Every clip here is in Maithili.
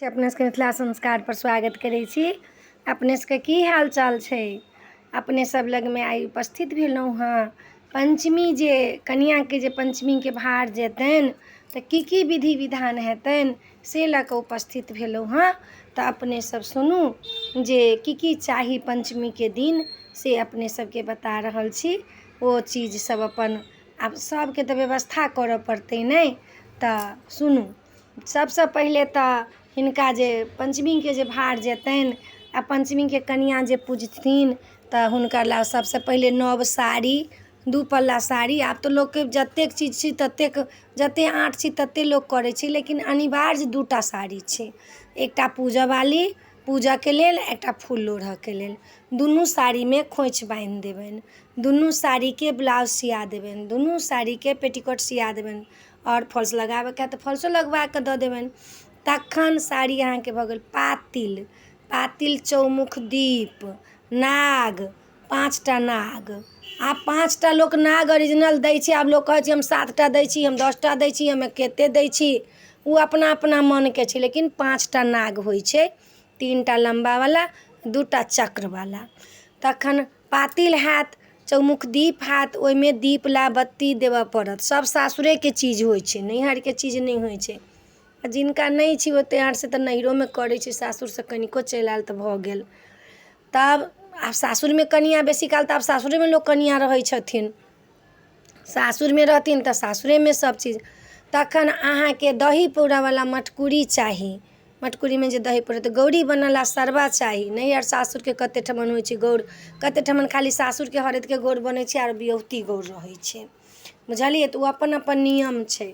अपने सबके मिथिला संस्कार पर स्वागत करै छी। अपने सबके की हाल चाल छै? अपने सब लग में आई उपस्थित भेलहुँ हँ। पंचमी जे कनियाँके जे पंचमीके भार जेतनि तऽ की विधि विधान हेतनि से लऽ कऽ उपस्थित भेलहुँ हँ। तऽ अपने सब सुनू जे की चाही पंचमीके दिन से अपने सबके बता रहल छी। ओ चीज सब अपन आब सबके तऽ व्यवस्था करऽ पड़तै नहि, तऽ सुनू। सबसँ पहिले तऽ हिनका जे पंचमीके जे भार जेतनि आ पंचमीके कनिआँ जे पूजथिन तऽ हुनकर ला सबसँ पहिले नव साड़ी, 2 पल्ला साड़ी। आब तऽ लोकके जतेक चीज छै ततेक, जते आँट छै तते लोक करै छै, लेकिन अनिवार्य 2टा साड़ी छै। एकटा पूजऽवाली पूजऽके लेल, एकटा फूल लोढ़ऽके लेल। दुनू साड़ीमे खोइछ बान्हि देबनि, दुनू साड़ीके ब्लाउज सिया देबनि, दुनू साड़ीके पेटीकोट सिया देबनि, और फॉल्स लगाबऽके तऽ फॉल्सो लगबा कऽ दऽ देबनि। तखन साड़ी अहाँके भऽ गेल पातिल, पातिल, चौमुख, दीप, नाग, 5टा नाग। आब 5टा लोक नाग ओरिजिनल दै छै। आब लोक कहै छै हम 7टा दै छी, हम 10टा दै छी, हम कते दै छी। ओ अपना अपना मनके छै, लेकिन 5टा नाग होइ छै। 3टा लम्बावला, 2टा चक्रवाला। तखन पातिल हैत, चौमुख दीप हैत, ओहिमे दीप ला बत्ती देबऽ पड़त। सब सासुरेके चीज होइ छै, नैहरके चीज नहि होइ छै। जिनका नहीं छै ओते आँट से तऽ नैहरोमे करै छै, सासुरसँ कनिको चलि आयल तऽ भऽ गेल। तब आब सासुरमे कनिआँ बेसी काल तऽ आब सासुरेमे लोक कनिआँ रहै छथिन। सासुरमे रहथिन तऽ सासुरेमे सब चीज। तखन अहाँके दही पौड़ावला मटकुरी चाही। मटकुरीमे जे दही पौड़त, गौरी बनल आ सरवा चाही। नैहर सासुरके कते ठमन होइ छै गौर, कते ठमन खाली सासुरके हरदिके गौर बनै छै और बियौती गौर रहै छै, बुझलियै? तऽ ओ अपन अपन नियम छै।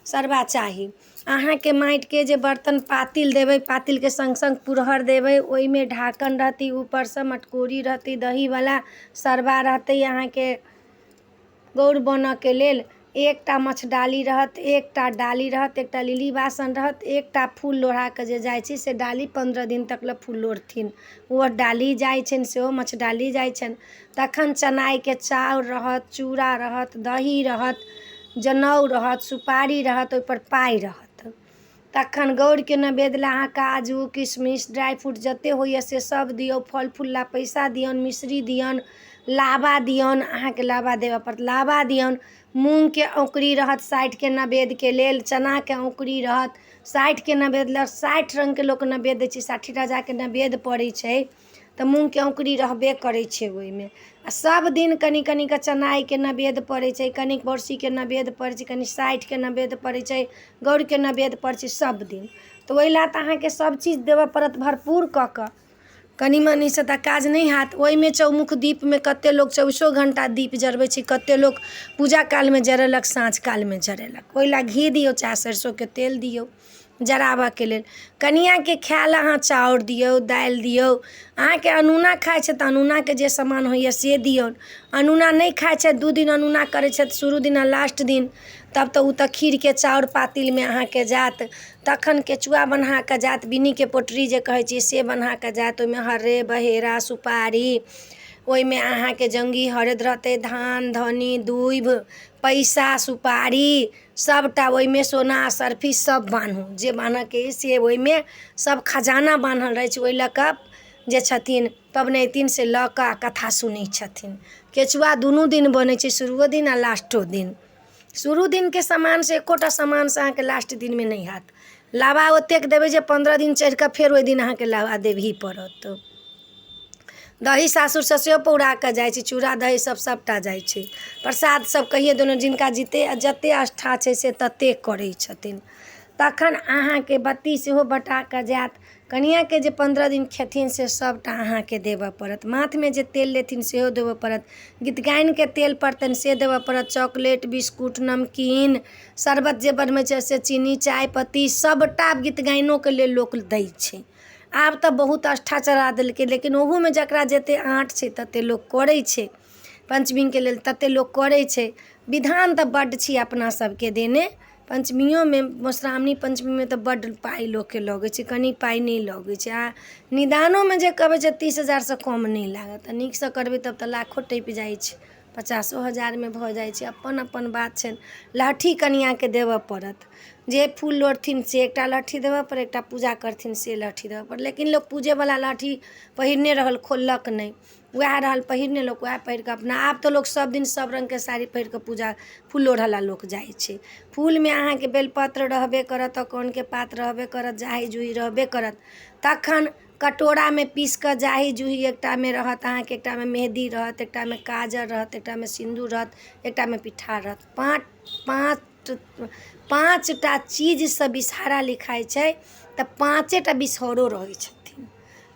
सरवा चाही। अहाँके माटिके जे बर्तन पातिल देबै, पातिलके सङ्ग सङ्ग पुरहर देबै, ओहिमे ढाकन रहतै, ऊपरसँ मटकुरी रहतै दहीवला, सरवा रहतै अहाँके गौर बनऽके लेल। एकटा मछडाली रहत, एकटा डाली रहत, एकटा लिली बासन रहत, एकटा फूल लोढ़ाके जे जाइ छै से डाली 15 दिन तक ले फूल लोढ़थिन। ओ डाली जाइ छनि, सेहो मछडाली जाइ छनि। तखन चनाइके चाउर रहत, चूड़ा रहत, दही रहत, जनउ रहत, सुपारी रहत, ओहिपर पाइ रहत। तखन गौरके नैवेद्य लए अहाँ काजू, किशमिश, ड्राई फ्रूट जते होइए से सब दियौ। फल फूल लए पैसा दियौन, मिश्री दियौन, लाबा दियौन। अहाँके लाबा देबऽ पड़त, लाबा दियौन। मूँगके औंकरी रहत 60के नैवेद्यके लेल, चनाके औंकरी रहत 60के नैवेद्य लए। 60 रङ्गके लोक नैवेद्य दै छै, 60 राजाके नैवेद्य पड़ै छै, तऽ मूँगके औंकरी रहबे करै छै ओहिमे। आ सब दिन कनि कनिके चनाइके नैवेद्य पड़ै छै, कनिक बरसीके नैवेद्य पड़ै छै, कनि 60के नैवेद्य पड़ै छै, गौरके नैवेद्य पड़ै छै सब दिन। तऽ ओहि लए तऽ अहाँके सब चीज देबऽ पड़त भरपूर कऽ कऽ। कनि मनिसँ तऽ काज नहि हैत। ओहिमे चौमुख दीपमे कते लोक 24 घण्टा दीप जरबै छै, कते लोक पूजा कालमे जरेलक, साँझ कालमे जरेलक। ओहि लए घी दियौ चाहे सरिसोके तेल दियौ जराबऽके लेल। कनिआँके खाय लए अहाँ चाउर दियौ, दालि दियौ। अहाँके अनूना खाइ छै तऽ अनूनाके जे सामान होइए से दियौन। अनूना नहि खाइ छथि, 2 दिन अनूना करै छथि, शुरू दिन आ लास्ट दिन, तब तऽ ओ तऽ खीरके चाउर पातिलमे अहाँके जात। तखन केचुआ बन्हाकऽ जात, बिन्नीके पोटरी जे कहै छियै से बन्हाकऽ जात। ओहिमे हर्रे बहेरा सुपारी, ओहिमे अहाँके जङ्गी हरदि रहतै, धान धनी दूइब, पैसा सुपारी सबटा ओहिमे, सोना सर्फी सब बान्हू जे बान्हऽके अइ से। ओहिमे सब खजाना बान्हल रहै छै। ओहि लऽ कऽ जे छथिन पबनैतिन से लऽ कऽ कथा सुनै छथिन। केचुआ दुनू दिन बनै छै, शुरुओ दिन आ लास्टो दिन। शुरू दिनके सामानसँ एकोटा सामानसँ अहाँके लास्ट दिनमे नहि हैत। लाबा ओतेक देबै जे 15 दिन चढ़िकऽ फेर ओहि दिन अहाँके लाबा देबही पड़त। दही सासुरसँ सेहो पौरा कऽ जाइ छै, चूड़ा दही सब सबटा जाइ छै। प्रसाद सब कहिए देलहुँ, जिनका जते आस्था छै से ततेक करै छथिन। तखन अहाँके बत्ती सेहो बटा कऽ जायत। कनिआँके जे 15 दिन खेथिन से सबटा अहाँके देबऽ पड़त। माथमे जे तेल लेथिन सेहो देबऽ पड़त। गीतगाइनके तेल पड़तनि से देबऽ पड़त। चॉकलेट, बिस्कुट, नमकीन, शरबत जे बनबै छै से, चीनी, चाय पत्ती सबटा गीतगाइनोके लेल लोक दै छै। आब तऽ बहुत आस्था चढ़ा देलकै, लेकिन ओहूमे जकरा जते आँट छै तते लोक करै छै। पंचमीके लेल तते लोक करै छै। विधान तऽ बड्ड छी अपना सबके देने। पंचमियोमे, मधुश्रावणी पंचमीमे तऽ बड्ड पाइ लोकके लगै छै, कनि पाइ नहि लगै छै। आ निदानोमे जे कहबै जे 30,000सँ कम नहि लागत, आ नीकसँ करबै तब तऽ लाखो टपि जाइ छै। 50,000 में भऽ जाइ छै। अपन अपन बात छनि। लहठी कनिआँके देबऽ पड़त, जे फूल लोढ़थिन से एकटा लहठी देबऽ पड़त, एकटा पूजा करथिन से लहठी देबऽ पड़त। लेकिन लोक पूजेवला लहठी पहिरने रहल, खोललक नहि, वएह रहल पहिरने, लोक वएह पहिर कऽ अपना। आब तऽ लोक सब दिन सब रङ्गके साड़ी पहिर कऽ पूजा फूल लोढ़ऽला लोक जाइ छै। फूलमे अहाँके बेलपत्र रहबे करत, अकौनके पात रहबे करत, जाही जूही रहबे करत। तखन कटोरामे पीस कऽ जाही जूही एकटामे रहत अहाँके, एकटामे मेहदी रहत, एकटामे काजर रहत, एकटामे सिन्दूर रहत, एकटामे पिठार रहत। पाँचटा चीजसँ बिषहारा लिखाइ छै, तऽ पाँचेटा बिषहरो रहै छथिन।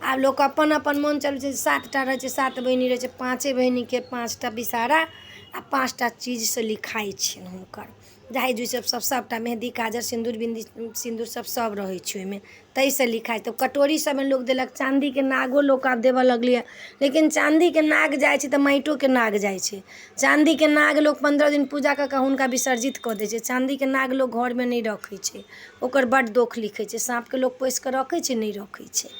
आब लोक अपन अपन मोन चलबै छै, 7टा रहै छै, 7 बहिनी रहै छै, 5 बहिनीके 5टा बिषहारा आ 5टा चीजसँ लिखाइ छनि हुनकर। जाही जूही सब सबटा मेहदी काजर सिन्दूर बिन्दी सिन्दूर सब रहै छै ओहिमे, ताहिसँ लिखाइ। तऽ कटोरी सबमे लोक देलक। चाँदीके नागो लोक आब देबऽ लगलैए, लेकिन चाँदीके नाग जाइ छै तऽ माटिओके नाग जाइ छै। चाँदीके नाग लोक 15 दिन पूजा कऽ कऽ हुनका विसर्जित कऽ दै छै। चाँदीके नाग लोक घरमे नहि रखै छै, ओकर बड्ड दोख लिखै छै। साँपके लोक पोसि कऽ रखै छै, नहि रखै छै।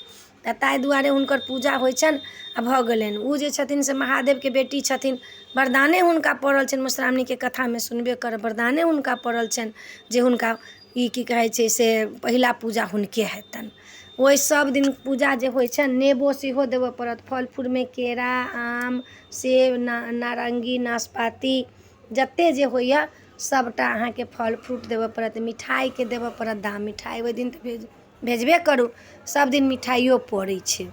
तऽ ताहि दुआरे हुनकर पूजा होइ छनि आ भऽ गेलनि। ओ जे छथिन से महादेवके बेटी छथिन, वरदाने हुनका पड़ल छनि। मधुश्रावणीके कथामे सुनबे करब, वरदाने हुनका पड़ल छनि जे हुनका ई की कहै छै से पहिला पूजा हुनके हेतनि। ओहि सब दिन पूजा जे होइ छनि, नेबो सेहो देबऽ पड़त। फल फूलमे केरा, आम, सेब, नारंगी, नाशपाती जतेक जे होइए सबटा अहाँके फल फ्रूट देबऽ पड़त। मिठाइके देबऽ पड़त दाम। मिठाइ ओहि दिन तऽ भेजबे करू, सब दिन मिठाइओ पड़ै छै,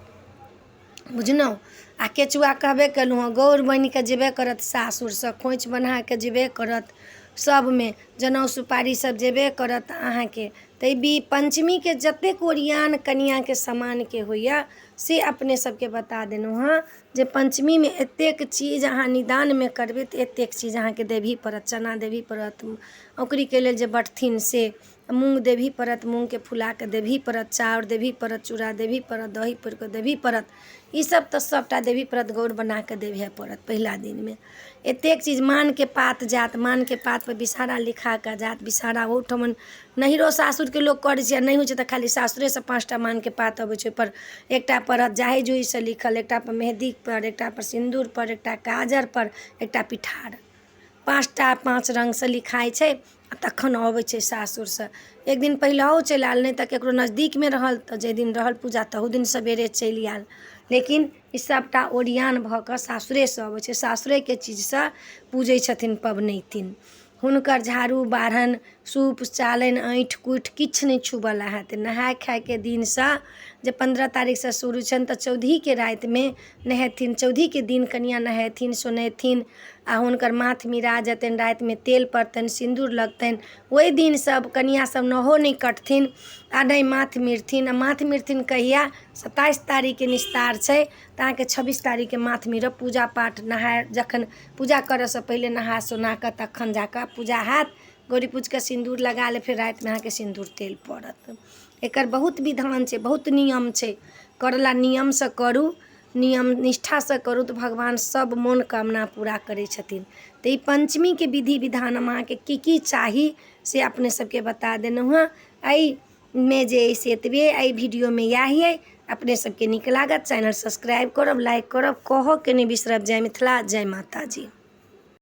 बुझलहुँ। आ केचुआ कहबे केलहुँ हँ, गौर बनिकऽ जेबे करत सासुरसँ, खोइछ बन्हाकऽ जेबे करत, सबमे जनउ सुपारी सब जेबे करत अहाँके। तऽ पञ्चमीके जतेक ओरियान कनिआँके सामानके होइए से अपने सबके बता देलहुँ हँ, जे पञ्चमीमे एतेक चीज अहाँ निदानमे करबै तऽ एतेक चीज अहाँके देबही पड़त। चना देबही पड़त, औँकरीके लेल जे बँटथिन से, मूँग देबही पड़त, मूँगके फुलाके देबही पड़त, चाउर देबही पड़त, चूड़ा देबही पड़त, दही पौर कऽ देबही पड़त। ईसब तऽ सबटा देबही पड़त, गौर बनाकऽ देबहे पड़त पहिला दिनमे। एतेक चीज, मानके पात जात, मानके पातपर बिषहारा लिखाकऽ जात। बिषहारा ओहिठमन नैहरो सासुरके लोक करै छै, नहि होइ छै तऽ खाली सासुरेसँ 5टा मानके पात अबै छै। ओहिपर एकटा पड़त जाही जूहीसँ लिखल, एकटापर मेहदीपर, एकटापर सिन्दूरपर, एकटा काजरपर, एकटा पिठार। 5टा 5 रङ्गसँ लिखाइ छै आ तखन अबै छै सासुरसँ। एक दिन पहिलहो चलि आएल, नहि तऽ ककरो नजदीकमे रहल तऽ जाहि दिन रहल पूजा तहू दिन सबेरे चलि आएल। लेकिन ई सबटा ओरियान भऽ कऽ सासुरेसँ अबै छै। सासुरेके चीजसँ पूजै छथिन पबनैतिन। हुनकर झाड़ू बाढ़नि सूप चालनि ऐँठि कुठि किछु नहि छुबऽला हैत। नहाय खायके दिनसँ जे 15 तारीखसँ शुरू छनि तऽ 14हीके रातिमे नहेथिन। 14हीके दिन कनिआँ नहेथिन सोनेथिन आ हुनकर माथ मिरा जेतनि, रातिमे तेल पड़तनि, सिन्दूर लगतनि। ओहि दिन सब कनिआँ सब नहो नहि कटथिन आ नहि माथ मिरथिन। आ माथ मिरथिन कहिआ? 27 तारीखके निस्तार छै तऽ अहाँके 26 तारीखके माथ मिरब। पूजा पाठ नहाय, जखन पूजा करऽसँ पहिले नहा सोना कऽ तखन जाकऽ पूजा हैत। गौरी पूजके सिन्दूर लगा ले, फेर रातिमे अहाँके सिन्दूर तेल पड़त। एकर बहुत विधान छै, बहुत नियम छै। करला नियमसँ करू, नियम निष्ठासँ करू तऽ भगवान सब मनोकामना पूरा करै छथिन। तऽ ई पञ्चमीके विधि विधान हम अहाँके की चाही से अपने सबके बता देलहुँ हँ। एहिमे जे अइ से एतबे, एहि वीडियोमे इएह अइ। अपने सबके नीक लागत चैनल सब्सक्राइब करब, लाइक करब, कहऽके नहि बिसरब। जय मिथिला, जय माता जी।